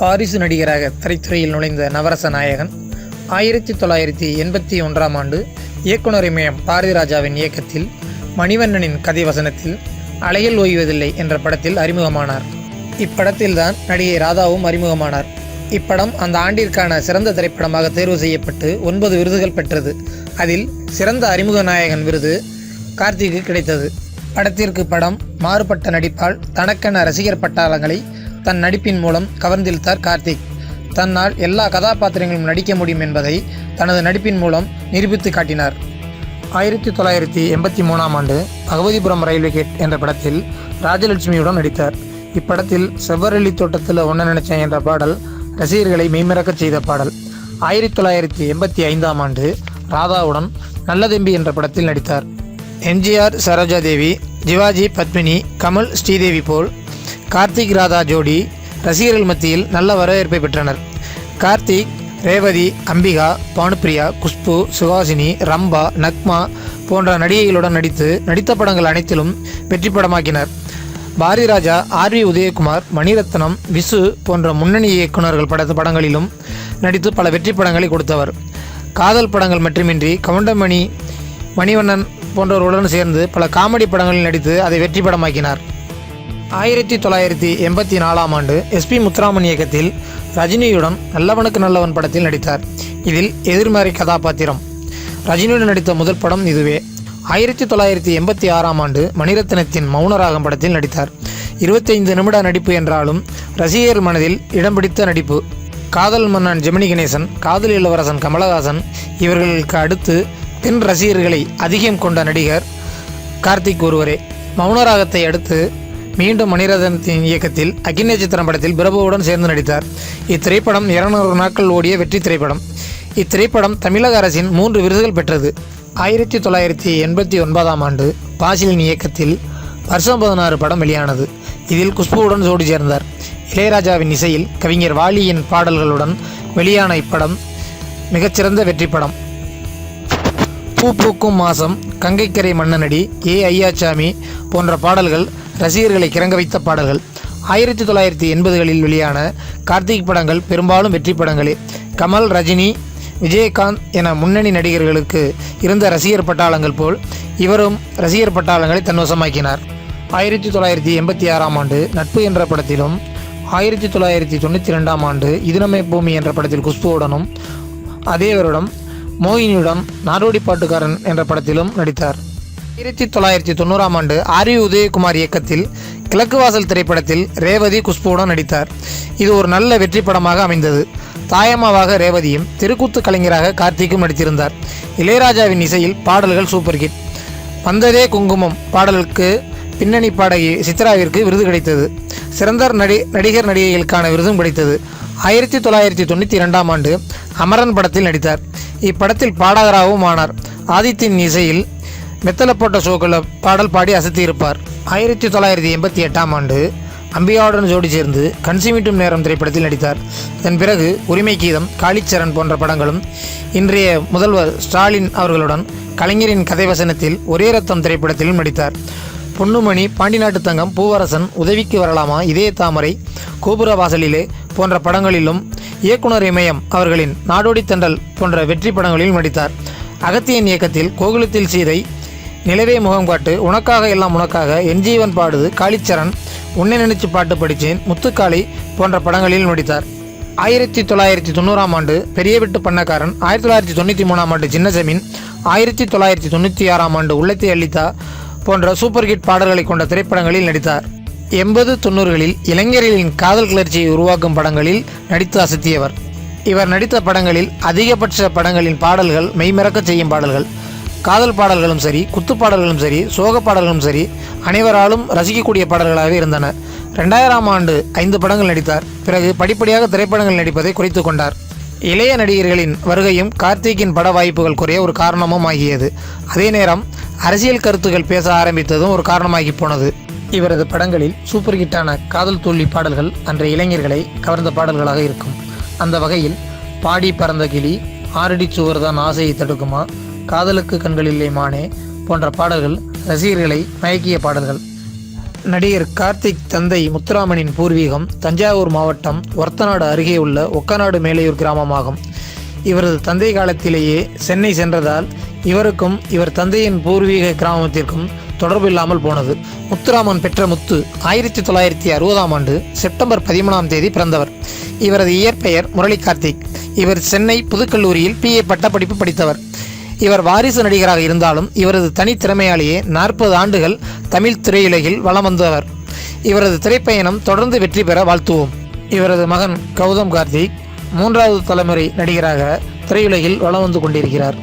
வாரிசு நடிகராக திரைத்துறையில் நுழைந்த நவரச நாயகன் 1981ஆம் ஆண்டு இயக்குனர் இமயம் பாரதிராஜாவின் இயக்கத்தில் மணிவண்ணனின் கதை வசனத்தில் அலைகள் ஓய்வதில்லை என்ற படத்தில் அறிமுகமானார். இப்படத்தில்தான் நடிகை ராதாவும் அறிமுகமானார். இப்படம் அந்த ஆண்டிற்கான சிறந்த திரைப்படமாக தேர்வு செய்யப்பட்டு 9 விருதுகள் பெற்றது. அதில் சிறந்த அறிமுக நாயகன் விருது கார்த்திக்கு கிடைத்தது. படத்திற்கு படம் மாறுபட்ட நடிப்பால் தனக்கென ரசிகர் பட்டாளங்களை தன் நடிப்பின் மூலம் கவர்ந்திழுத்தார் கார்த்திக். தன்னால் எல்லா கதாபாத்திரங்களும் நடிக்க முடியும் என்பதை தனது நடிப்பின் மூலம் நிரூபித்து காட்டினார். 1983ஆம் ஆண்டு பகவதிபுரம் ரயில்வே கேட் என்ற படத்தில் ராஜலட்சுமியுடன் நடித்தார். இப்படத்தில் செவ்வரளி தோட்டத்தில் ஒன்ன நினைச்சேன் என்ற பாடல் ரசிகர்களை மெய்மறக்கச் செய்த பாடல். 1985ஆம் ஆண்டு ராதாவுடன் நல்லதம்பி என்ற படத்தில் நடித்தார். எம்ஜிஆர் சரோஜாதேவி, ஜிவாஜி பத்மினி, கமல் ஸ்ரீதேவி போல் கார்த்திக் ராதா ஜோடி ரசிகர்கள் மத்தியில் நல்ல வரவேற்பை பெற்றனர். கார்த்திக், ரேவதி, அம்பிகா, பானுப்பிரியா, குஷ்பு, சுஹாசினி, ரம்பா, நக்மா போன்ற நடிகைகளுடன் நடித்த படங்கள் அனைத்திலும் வெற்றி படமாக்கினர். பாரதிராஜா, ஆர்.வி. உதயகுமார், மணிரத்னம், விசு போன்ற முன்னணி இயக்குநர்கள் படங்களிலும் நடித்து பல வெற்றி படங்களை கொடுத்தவர். காதல் படங்கள் மட்டுமின்றி கவுண்டமணி, மணிவண்ணன் போன்றவர்களுடன் சேர்ந்து பல காமெடி படங்களில் நடித்து அதை வெற்றி படமாக்கினார். 1984ஆம் ஆண்டு எஸ்.பி. முத்துராமன் இயக்கத்தில் ரஜினியுடன் நல்லவனுக்கு நல்லவன் படத்தில் நடித்தார். இதில் எதிர்மறை கதாபாத்திரம். ரஜினியுடன் நடித்த முதல் படம் இதுவே. 1986ஆம் ஆண்டு மணிரத்னத்தின் மௌனராகம் படத்தில் நடித்தார். 25 நிமிட நடிப்பு என்றாலும் ரசிகர் மனதில் இடம் பிடித்த நடிப்பு. காதல் மன்னன் ஜெமினி கணேசன், காதல் இளவரசன் கமலஹாசன் இவர்களுக்கு அடுத்து பெண் ரசிகர்களை அதிகம் கொண்ட நடிகர் கார்த்திக் ஒருவரே. மௌனராகத்தை அடுத்து மீண்டும் மணிரத்னத்தின் இயக்கத்தில் அக்னிநட்சத்திரம் படத்தில் பிரபுவுடன் சேர்ந்து நடித்தார். இத்திரைப்படம் 200 நாட்கள் ஓடிய வெற்றி திரைப்படம். இத்திரைப்படம் தமிழக அரசின் 3 விருதுகள் பெற்றது. 1989ஆம் ஆண்டு பாசிலின் இயக்கத்தில் வருஷம் 16 படம் வெளியானது. இதில் குஷ்புவுடன் ஜோடி சேர்ந்தார். இளையராஜாவின் இசையில் கவிஞர் வாலியின் பாடல்களுடன் வெளியான இப்படம் மிகச்சிறந்த வெற்றி படம். பூ பூக்கும் மாசம், கங்கைக்கரை மன்னனடி, ஏ ஐயாச்சாமி போன்ற பாடல்கள் ரசிகர்களை கிறங்க வைத்த பாடல்கள். 1980களில் வெளியான கார்த்திக் படங்கள் பெரும்பாலும் வெற்றி படங்களே. கமல், ரஜினி, விஜயகாந்த் என முன்னணி நடிகர்களுக்கு இருந்த ரசிகர் பட்டாளங்கள் போல் இவரும் ரசிகர் பட்டாளங்களை தன்வசமாக்கினார். 1986ஆம் ஆண்டு நட்பு என்ற படத்திலும் 1992ஆம் ஆண்டு இதுநமை பூமி என்ற படத்தில் குஷ்புவுடனும் அதே வருடம் மோகினியுடன் நாடோடி பாட்டுக்காரன் என்ற படத்திலும் நடித்தார். 1990ஆம் ஆண்டு ஆர்.வி. உதயகுமார் இயக்கத்தில் கிழக்கு வாசல் திரைப்படத்தில் ரேவதி குஷ்புவுடன் நடித்தார். இது ஒரு நல்ல வெற்றி படமாக அமைந்தது. தாயம்மாவாக ரேவதியும் தெருக்கூத்து கலைஞராக கார்த்திக்கும் நடித்திருந்தார். இளையராஜாவின் இசையில் பாடல்கள் சூப்பர் ஹிட். வந்ததே குங்குமம் பாடலுக்கு பின்னணி பாடகி சித்ராவிற்கு விருது கிடைத்தது. சிறந்த நடிகர் நடிகைகளுக்கான விருதும் கிடைத்தது. 1992ஆம் ஆண்டு அமரன் படத்தில் நடித்தார். இப்படத்தில் பாடகராகவும் ஆனார். ஆதித்தின் இசையில் மெத்தல போட்ட ஷோக்கள பாடல் பாடி அசத்தியிருப்பார். 1988ஆம் ஆண்டு அம்பிகாவுடன் ஜோடி சேர்ந்து கன்சிமிட்டும் நேரம் திரைப்படத்தில் நடித்தார். அதன் பிறகு உரிமை கீதம், காளிச்சரண் போன்ற படங்களும் இன்றைய முதல்வர் ஸ்டாலின் அவர்களுடன் கலைஞரின் கதை வசனத்தில் ஒரே ரத்தம் திரைப்படத்திலும் நடித்தார். பொன்னுமணி, பாண்டிநாட்டு தங்கம், பூவரசன், உதவிக்கு வரலாமா, இதய தாமரை, கோபுர வாசலிலே போன்ற படங்களிலும் இயக்குனர் இமயம் அவர்களின் நாடோடி தென்றல் போன்ற வெற்றி படங்களிலும் நடித்தார். அகத்தியன் இயக்கத்தில் கோகுலத்தில் சீதை, நிலவே முகம் காட்டு, உனக்காக எல்லாம் உனக்காக, என் ஜீவன் பாடுது, காளிச்சரண், உன்னை நினைச்சு பாட்டு படித்தேன், முத்துக்காளி போன்ற படங்களில் நடித்தார். 1990ஆம் ஆண்டு பெரிய விட்டு பண்ணக்காரன், 1993ஆம் ஆண்டு சின்ன ஜமீன், 1996ஆம் ஆண்டு உள்ளத்தை அள்ளித்தா போன்ற சூப்பர் ஹிட் பாடல்களை கொண்ட திரைப்படங்களில் நடித்தார். 80-90களில் இளைஞர்களின் காதல் கிளர்ச்சியை உருவாக்கும் படங்களில் நடித்து அசத்தியவர். இவர் நடித்த படங்களில் அதிகபட்ச படங்களின் பாடல்கள் மெய்மறக்க செய்யும் பாடல்கள். காதல் பாடல்களும் சரி, குத்து பாடல்களும் சரி, சோக பாடல்களும் சரி அனைவராலும் ரசிக்கக்கூடிய பாடல்களாக இருந்தன. 2000ஆம் ஆண்டு 5 படங்கள் நடித்தார். பிறகு படிப்படியாக திரைப்படங்கள் நடிப்பதை குறைத்து கொண்டார். இளைய நடிகர்களின் வருகையும் கார்த்திக்கின் பட வாய்ப்புகள் குறைய ஒரு காரணமும் ஆகியது. அதே நேரம் அரசியல் கருத்துக்கள் பேச ஆரம்பித்ததும் ஒரு காரணமாகி போனது. இவரது படங்களில் சூப்பர் ஹிட்டான காதல் தோல்வி பாடல்கள் அன்றைய இளைஞர்களை கவர்ந்த பாடல்களாக இருக்கும். அந்த வகையில் பாடி பறந்த கிளி, ஆரடி சுவர்தான் ஆசையை தடுக்குமா, காதலுக்கு கண்கள் இல்லை மானே போன்ற பாடல்கள் ரசிகர்களை மயக்கிய பாடல்கள். நடிகர் கார்த்திக் தந்தை முத்துராமனின் பூர்வீகம் தஞ்சாவூர் மாவட்டம் ஒரத்தநாடு அருகே உள்ள ஒக்கநாடு மேலையூர் கிராமமாகும். இவரது தந்தை காலத்திலேயே சென்னை சென்றதால் இவருக்கும் இவர் தந்தையின் பூர்வீக கிராமத்திற்கும் தொடர்பு இல்லாமல் போனது. முத்துராமன் பெற்ற முத்து 1960ஆம் ஆண்டு செப்டம்பர் 13ஆம் தேதி பிறந்தவர். இவரது இயற்பெயர் முரளி கார்த்திக். இவர் சென்னை புதுக்கல்லூரியில் PA பட்டப்படிப்பு படித்தவர். இவர் வாரிசு நடிகராக இருந்தாலும் இவரது தனித்திறமையாலேயே 40 ஆண்டுகள் தமிழ் திரையுலகில் வலம் வந்தவர். இவரது திரைப்பயணம் தொடர்ந்து வெற்றி பெற வாழ்த்துவோம். இவரது மகன் கௌதம் கார்த்திக் 3வது தலைமுறை நடிகராக திரையுலகில் வலம் வந்து கொண்டிருக்கிறார்.